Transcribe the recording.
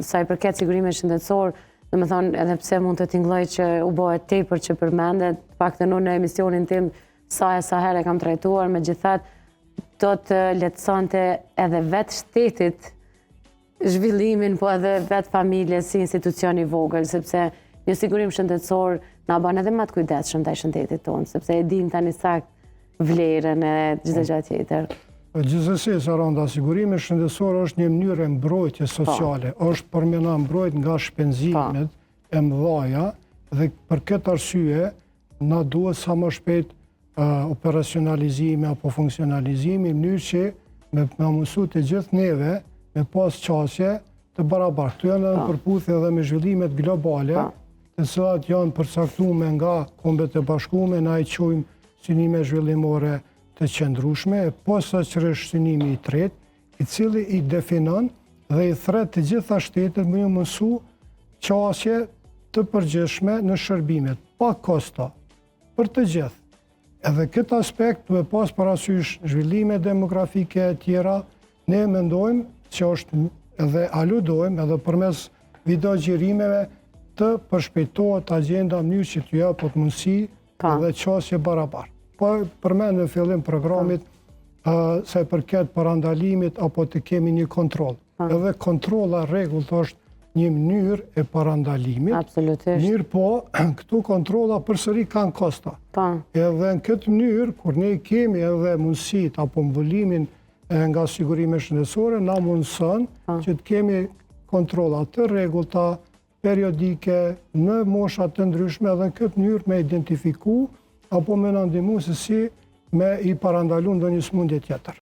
sa i përket sigurimit shëndetësor, domethënë edhe pse mund të tingëlloj që u bëhet tepër që përmendet, paktën unë në emisionin tim sa herë kam trajtuar, megjithatë do të lehtësonte edhe vetë shtetit zhvillimin, po edhe vetë familjes si institucion i vogël, sepse një sigurim shëndetësor na bën edhe më të kujdesshëm ndaj shëndetit tonë, sepse e dim tani sakt vlerën e çdo gjë tjetër. Gjithsesi, Saranda, sigurimi shëndetësor është një mënyrë e mbrojtjes sociale, është për me na mbrojt nga shpenzimet e mëdhaja dhe për këtë arsye na duhet sa më shpejt operacionalizimi apo funksionalizimi në mënyrë që me mësu të gjithë neve me pas qasje të barabartë. Këto janë në përputhje edhe me zhvillimet globale, të cilat janë përcaktuar nga Kombet e Bashkuara, na i quajmë synime zhvillimore të qëndrueshme, posaçërisht synimi i tretë, i cili i definon dhe i thret të gjitha shtetet me mësu qasje të përgjithshme në shërbimet, pa kosto, për të gjithë. Edhe këtë aspekt duhet pas parasysh zhvillime demografike e tjera, ne mendojmë që është edhe aludojmë edhe përmes videogjirimeve të përshpejtohet agjenda në mënyrë që t'ju japet mundësi dhe qasje barabartë. Po përmend në fillim programit sa i përket parandalimit apo të kemi një kontroll. Edhe kontrolla rregullt është një mënyrë e parandalimit. Absolutisht. Mirë po, këtu kontrolla përsëri kanë kosta. Edhe në këtë mënyrë, kur ne kemi edhe mundësit apo mbullimin nga sigurime shëndetësore, na mundëson që të kemi kontrolla të rregullta, periodike, në mosha të ndryshme, edhe në këtë mënyrë me identifiku apo me na ndihmu se si me i parandalu ndonjë sëmundje tjetër.